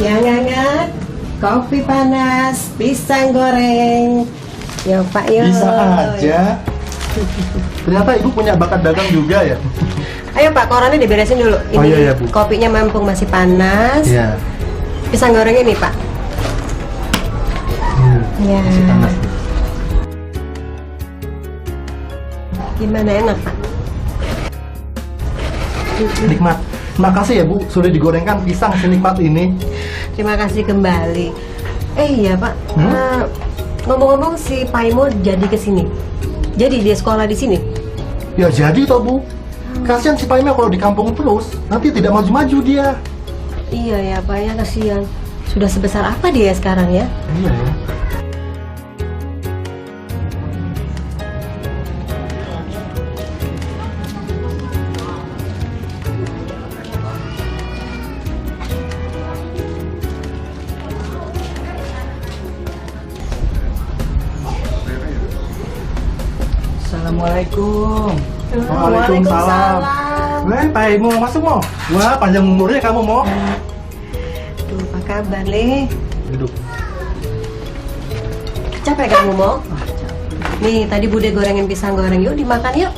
Yang hangat, kopi panas, pisang goreng. Yo Pak, yo. Bisa aja. Ternyata ibu punya bakat dagang juga ya. Ayo Pak, korannya diberesin dulu. Ini Oh, iya, Bu. kopinya mumpung masih panas. Iya. Pisang gorengnya nih Pak. Ya. Masih panas. Gimana, enak Pak? Nikmat. Terima kasih ya Bu, sudah digorengkan pisang senikmat ini. Terima kasih kembali. Iya Pak. Hmm? Ngomong-ngomong si Paimo jadi kesini. Jadi dia sekolah di sini. Ya jadi toh Bu. Kasihan si Paime kalau di kampung terus, nanti tidak maju-maju dia. Iya ya Pak, ya kasihan. Sudah sebesar apa dia sekarang ya? Iya ya. Assalamualaikum. Waalaikumsalam. Paime masuk Mo. Wah, panjang umurnya kamu Mo. Aduh, apa kabar nih? Duduk. Capek kamu mau? Nih, tadi Bude gorengin pisang goreng. Yuk dimakan yuk.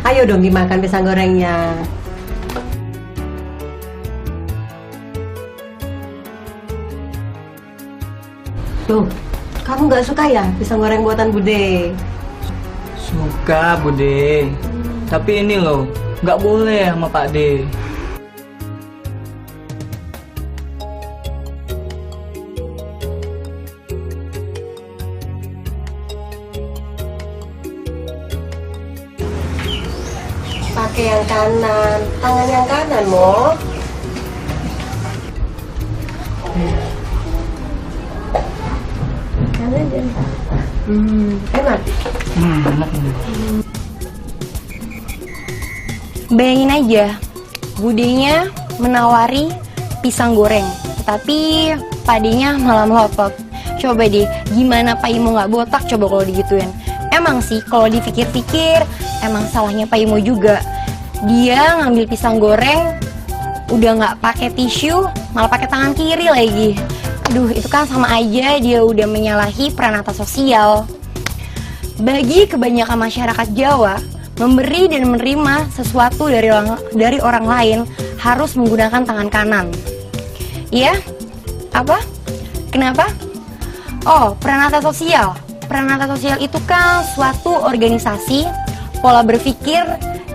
Ayo dong dimakan pisang gorengnya. Tuh, kamu nggak suka ya pisang goreng buatan Bude? Suka, Bude. Tapi ini loh, nggak boleh sama Pak D. Pakai yang kanan, tangan yang kanan, Mo. Kanan aja. Enak. Enak ini. Bayangin aja, budenya menawari pisang goreng, tapi padinya malah melotot. Coba deh, gimana Pak Imo nggak botak coba kalau digituin. Emang sih, kalau dipikir-pikir, emang salahnya Pak Imo juga. Dia ngambil pisang goreng, udah nggak pakai tisu, malah pakai tangan kiri lagi. Aduh, itu kan sama aja dia udah menyalahi peranata sosial. Bagi kebanyakan masyarakat Jawa, memberi dan menerima sesuatu dari orang lain harus menggunakan tangan kanan. Iya? Apa? Kenapa? Oh, peranata sosial. Peranata sosial itu kan suatu organisasi, pola berpikir,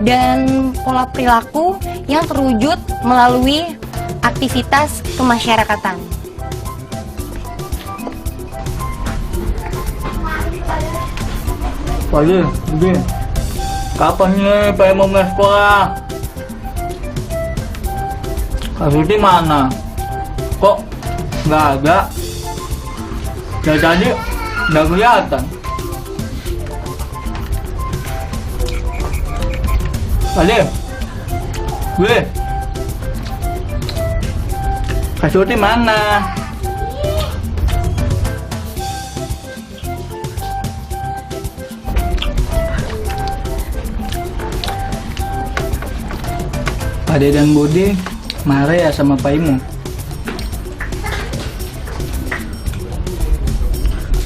dan pola perilaku yang terwujud melalui aktivitas kemasyarakatan. Pak D, Bude. Kapan nih Pak Imo mulai sekolah? Kak Suti mana? Kok nggak ada? Dari tadi nggak kelihatan. Pak D, Bude. Kak Suti mana? Ade dan Bude marah ya sama Pak Imo.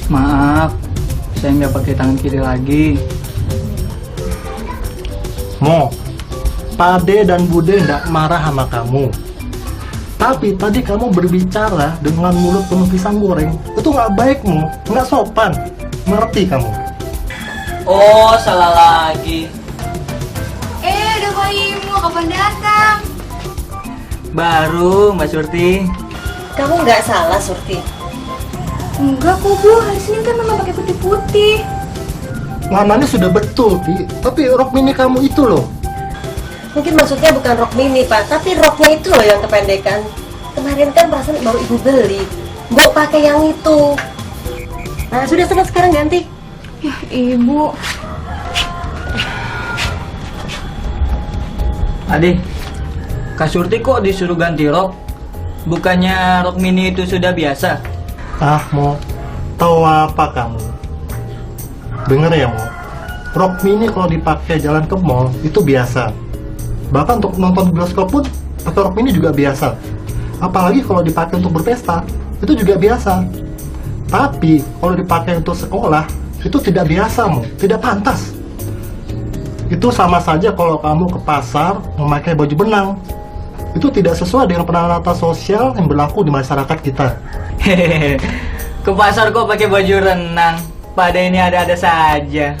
Maaf, saya nggak pakai tangan kiri lagi. Mo, Pade dan Bude nggak marah sama kamu. Tapi tadi kamu berbicara dengan mulut penuh pisang goreng. Itu nggak baik, Mo. Nggak sopan. Ngerti kamu? Oh, salah lagi. Udah Pak Imo, kapan datang? Baru, Mbak Surti. Kamu nggak salah, Surti. Enggak kok Bu, hari Senin kan memang pakai putih-putih. Warnanya sudah betul, Ti. Tapi rok mini kamu itu loh. Mungkin maksudnya bukan rok mini, Pak, tapi roknya itu loh yang kependekan. Kemarin kan perasaan baru ibu beli. Mbok pakai yang itu. Nah, sudah sekarang ganti. Ya Ibu. Adik, Kak Surti kok disuruh ganti rok? Bukannya rok mini itu sudah biasa? Ah, Mo. Tahu apa kamu? Dengar ya, Mo. rok mini kalau dipakai jalan ke mall itu biasa. Bahkan untuk nonton bioskop pun pakai rok mini juga biasa. Apalagi kalau dipakai untuk berpesta, itu juga biasa. Tapi kalau dipakai untuk sekolah, itu tidak biasa, tidak pantas. Itu sama saja kalau kamu ke pasar memakai baju benang. Itu tidak sesuai dengan penata sosial yang berlaku di masyarakat kita. Hehehe. Ke pasar kok pakai baju renang? Pak De ini ada-ada saja.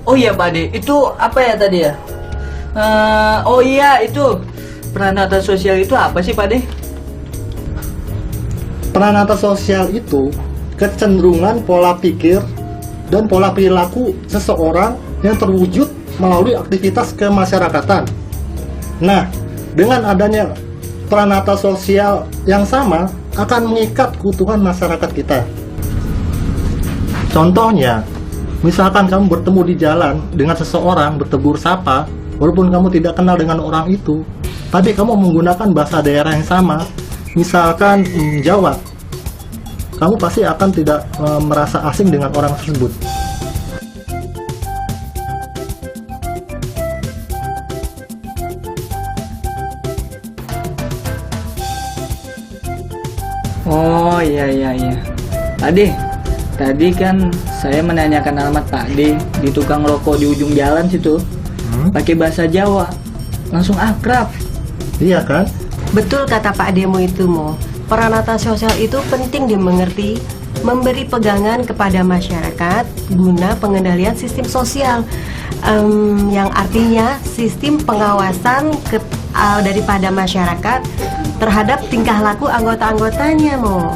Oh iya Pak De, itu apa ya tadi ya? Oh iya, itu penata sosial itu apa sih Pak De? Penata sosial itu kecenderungan pola pikir dan pola perilaku seseorang yang terwujud melalui aktivitas kemasyarakatan. Nah, dengan adanya pranata sosial yang sama akan mengikat keutuhan masyarakat kita. Contohnya, misalkan kamu bertemu di jalan dengan seseorang, bertegur sapa, walaupun kamu tidak kenal dengan orang itu, tapi kamu menggunakan bahasa daerah yang sama, misalkan Jawa, kamu pasti akan tidak merasa asing dengan orang tersebut. Oh iya. Pak De, tadi kan saya menanyakan alamat Pak De di tukang rokok di ujung jalan situ. Pakai bahasa Jawa, langsung akrab. Iya kan? Betul kata Pak Demo itu, Mo. Pranata sosial itu penting dimengerti, memberi pegangan kepada masyarakat guna pengendalian sistem sosial, yang artinya sistem pengawasan daripada masyarakat terhadap tingkah laku anggota-anggotanya, Mo.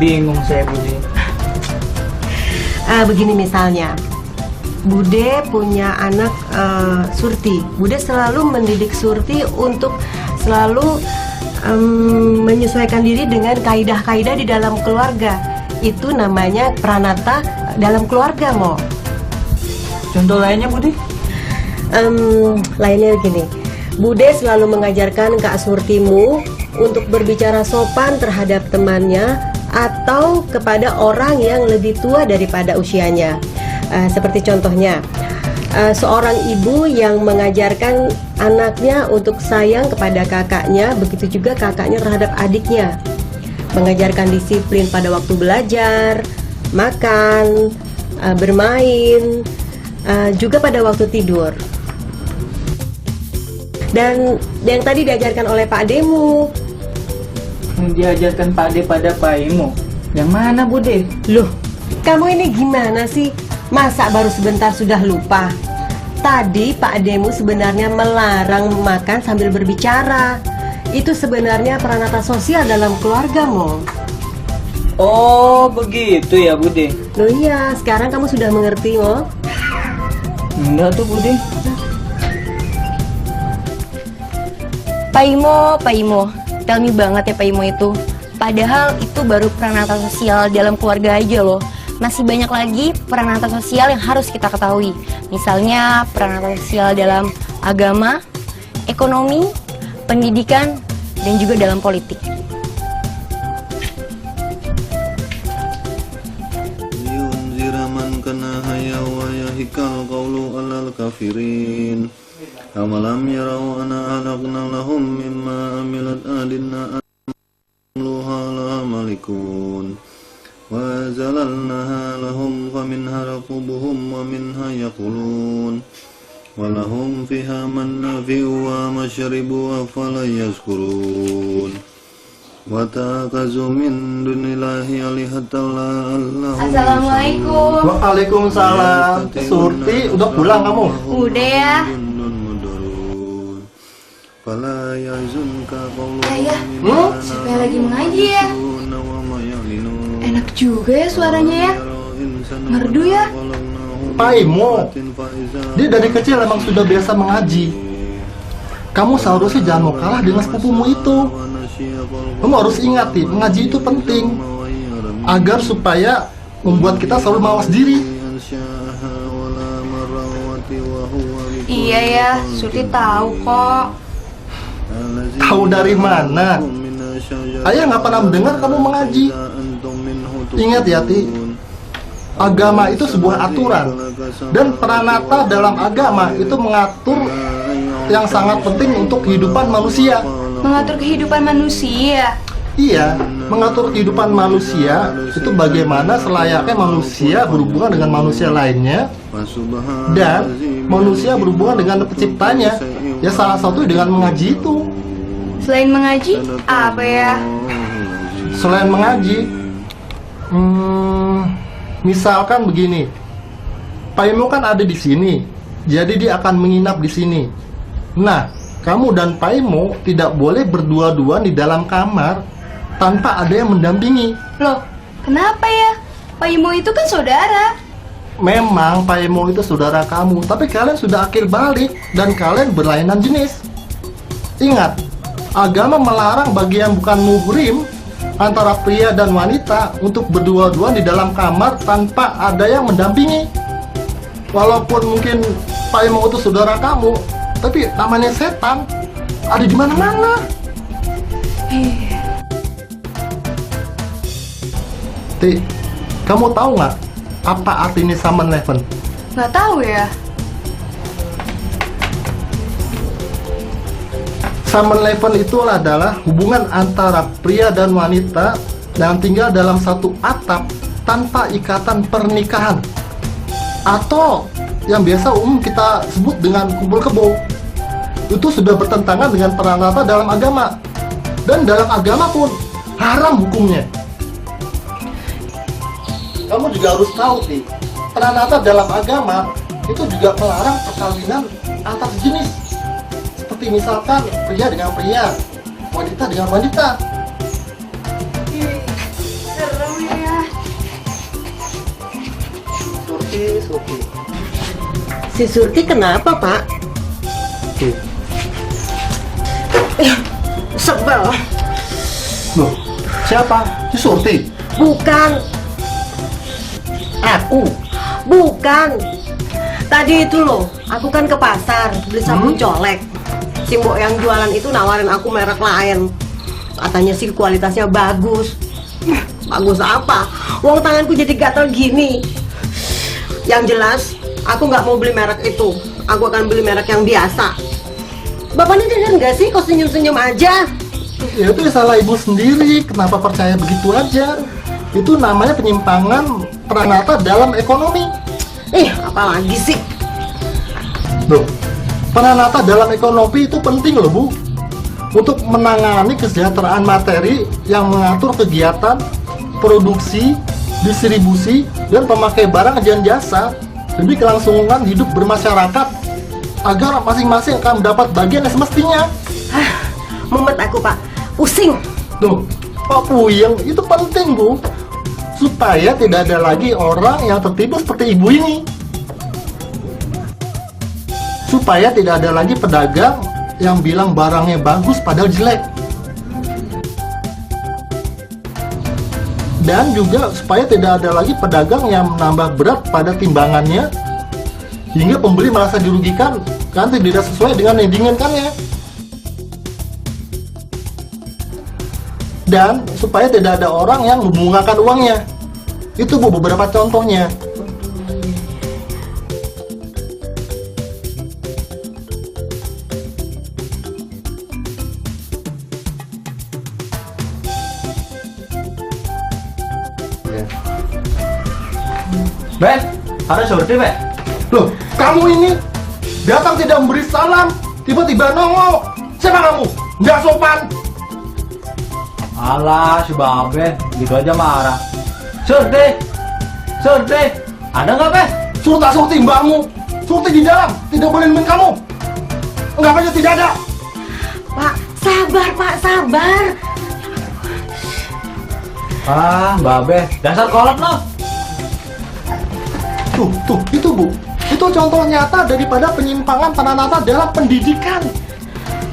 Bingung saya Bude. Begini misalnya, Bude punya anak Surti. Bude selalu mendidik Surti untuk selalu menyesuaikan diri dengan kaidah-kaidah di dalam keluarga. Itu namanya pranata dalam keluarga, Mo. Contoh lainnya Bude? Lainnya begini, Bude selalu mengajarkan Kak Surtimu untuk berbicara sopan terhadap temannya atau kepada orang yang lebih tua daripada usianya. Seperti contohnya, seorang ibu yang mengajarkan anaknya untuk sayang kepada kakaknya, begitu juga kakaknya terhadap adiknya. Mengajarkan disiplin pada waktu belajar, makan, bermain, juga pada waktu tidur. Dan yang tadi diajarkan oleh Pak Demu. Diajarkan Pak De pada Pak Imo. Yang mana Bude? Loh, kamu ini gimana sih? Masa baru sebentar sudah lupa? Tadi Pak Demu sebenarnya melarang makan sambil berbicara. Itu sebenarnya pranata sosial dalam keluarga, Mo. Oh begitu ya Bude. Loh iya, sekarang kamu sudah mengerti, Mo? Enggak tuh Bude. Pak Imo, tell me banget ya Pak Imo itu. Padahal itu baru pranata sosial dalam keluarga aja loh. Masih banyak lagi pranata sosial yang harus kita ketahui. Misalnya pranata sosial dalam agama, ekonomi, pendidikan, dan juga dalam politik. Liyunzira man kana haya wa yahikal qawlu alal kafirin. Amalam yarau ana alaqna lahum mimma amilat adinna amluha la malikun wa zalalnaha lahum faminha rakubuhum wa minha yakulun wa lahum fiha mannafi'u wa mashribu wa fala yazkurun wa ta'akazu min dunillahi alihatalla allahum Assalamualaikum. Waalaikumsalam. Surti, udah pulang kamu? Udah ya. Ayah, siapa yang lagi mengaji ya? Enak juga ya suaranya ya. Merdu ya. Pak Imo, dia dari kecil emang sudah biasa mengaji. Kamu seharusnya jangan mau kalah dengan sepupumu itu. Kamu harus ingat nih, mengaji itu penting agar supaya membuat kita selalu mawas diri. Iya ya, Surti tahu kok. Tahu dari mana? Ayah nggak pernah mendengar kamu mengaji. Ingat ya, Ti, agama itu sebuah aturan, dan pranata dalam agama itu mengatur yang sangat penting untuk kehidupan manusia. Mengatur kehidupan manusia. Iya, mengatur kehidupan manusia itu bagaimana selayaknya manusia berhubungan dengan manusia lainnya, dan manusia berhubungan dengan penciptanya. Ya salah satu dengan mengaji itu. Selain mengaji, apa ya? Selain mengaji, misalkan begini, Pak Imo kan ada di sini, jadi dia akan menginap di sini. Nah, kamu dan Pak Imo tidak boleh berdua-duaan di dalam kamar tanpa ada yang mendampingi. Loh, kenapa ya? Pak Imo itu kan saudara. Memang Pak Imo itu saudara kamu, tapi kalian sudah akil balik dan kalian berlainan jenis. Ingat, agama melarang bagi yang bukan muhrim antara pria dan wanita untuk berdua-duaan di dalam kamar tanpa ada yang mendampingi. Walaupun mungkin Pak Imo itu saudara kamu, tapi namanya setan ada di mana-mana. Ti, kamu tahu nggak apa artinya Summon Eleven? Nggak tahu ya. Summon Eleven itu adalah hubungan antara pria dan wanita yang tinggal dalam satu atap tanpa ikatan pernikahan, atau yang biasa umum kita sebut dengan kumpul kebo. Itu sudah bertentangan dengan pranata dalam agama, dan dalam agama pun haram hukumnya. Kamu juga harus tahu nih, pranata dalam agama itu juga melarang perkawinan antar jenis. Seperti misalkan pria dengan pria, wanita dengan wanita. Serem ya. Surti. Si Surti kenapa, Pak? Tuh. Sebel. Loh, siapa? Si Surti? Bukan. Aku. Bukan. Tadi itu loh, aku kan ke pasar beli sabun colek. Si mbok yang jualan itu nawarin aku merek lain. Katanya sih kualitasnya bagus. Bagus apa? Uang tanganku jadi gatal gini. Yang jelas, aku nggak mau beli merek itu. Aku akan beli merek yang biasa. Bapak ini dengar nggak sih kok senyum-senyum aja? Ya itu salah ibu sendiri. Kenapa percaya begitu aja? Itu namanya penyimpangan pranata dalam ekonomi. Apalagi sih? Loh, pranata dalam ekonomi itu penting loh, Bu, untuk menangani kesejahteraan materi yang mengatur kegiatan produksi, distribusi, dan pemakai barang dan jasa demi kelangsungan hidup bermasyarakat agar masing-masing akan mendapat bagian yang semestinya. Mumet aku, Pak. Pusing. Tuh, Pak Puyeng, itu penting, Bu, supaya tidak ada lagi orang yang tertipu seperti ibu ini. Supaya tidak ada lagi pedagang yang bilang barangnya bagus padahal jelek. Dan juga supaya tidak ada lagi pedagang yang menambah berat pada timbangannya hingga pembeli merasa dirugikan karena tidak sesuai dengan yang diinginkannya. Dan supaya tidak ada orang yang membungkakan uangnya. Itu, Bu, beberapa contohnya. Be, ada Surti, Be. Loh, kamu ini datang tidak memberi salam, tiba-tiba nongol. Siapa kamu? Nggak sopan. Alah, si Babe, gitu aja marah. Surti, ada nggak, Be? Surti mbakmu. Surti di dalam, tidak boleh nemuin kamu. Enggak aja tidak ada. Pak, sabar. Ah, Babe, dasar kolot lo. Tuh, itu, Bu. Itu contoh nyata daripada penyimpangan pranata dalam pendidikan.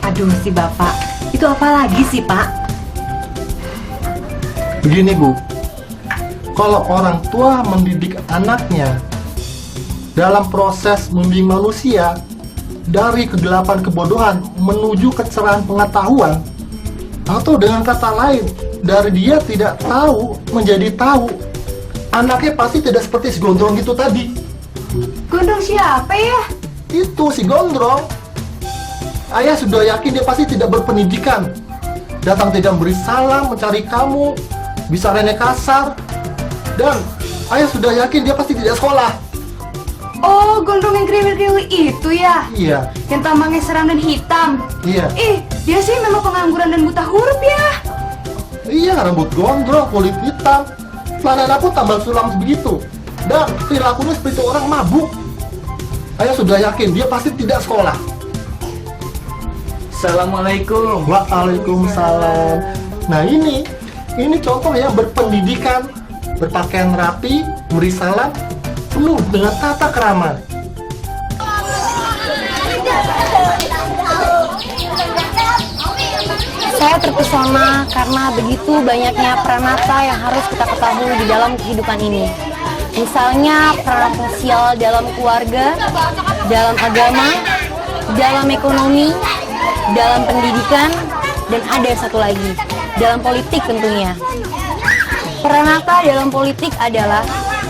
Aduh, si Bapak. Itu apa lagi sih, Pak? Begini, Bu. Kalau orang tua mendidik anaknya dalam proses membimbing manusia dari kegelapan kebodohan menuju kecerahan pengetahuan, atau dengan kata lain, dari dia tidak tahu menjadi tahu, anaknya pasti tidak seperti si Gondrong itu tadi. Gondrong siapa ya? Itu si Gondrong. Ayah sudah yakin dia pasti tidak berpendidikan. Datang tidak memberi salam, mencari kamu, bisa rene kasar. Dan ayah sudah yakin dia pasti tidak sekolah. Oh, Gondrong yang kriwil-kriwil itu ya? Iya, Yang tampangnya seram dan hitam. iya. Dia sih memang pengangguran dan buta huruf ya. Iya, rambut gondrong, kulit hitam. Celana aku tambal sulam begitu. Dan perilakunya seperti orang mabuk. Ayah sudah yakin dia pasti tidak sekolah. Assalamualaikum. Waalaikumsalam. Nah ini contoh yang berpendidikan, berpakaian rapi, memberi salam, penuh dengan tata krama. Saya terpesona karena begitu banyaknya pranata yang harus kita ketahui di dalam kehidupan ini. Misalnya peran sosial dalam keluarga, dalam agama, dalam ekonomi, dalam pendidikan, dan ada satu lagi, dalam politik tentunya. Pranata dalam politik adalah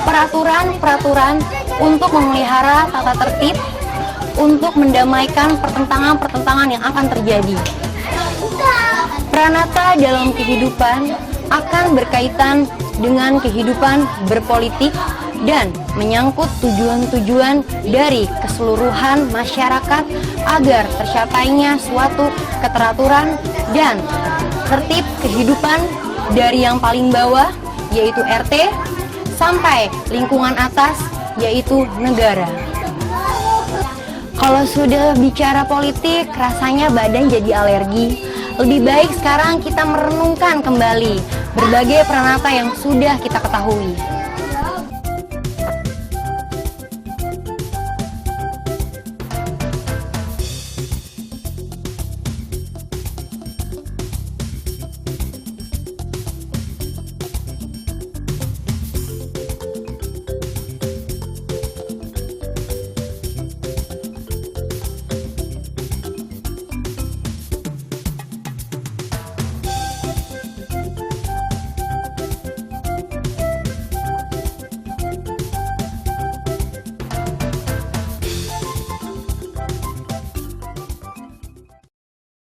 peraturan-peraturan untuk memelihara tata tertib, untuk mendamaikan pertentangan-pertentangan yang akan terjadi. Pranata dalam kehidupan akan berkaitan dengan kehidupan berpolitik dan menyangkut tujuan-tujuan dari keseluruhan masyarakat agar tercapainya suatu keteraturan dan tertib kehidupan dari yang paling bawah yaitu RT sampai lingkungan atas yaitu negara. Kalau sudah bicara politik rasanya badan jadi alergi. Lebih baik sekarang kita merenungkan kembali berbagai pranata yang sudah kita ketahui.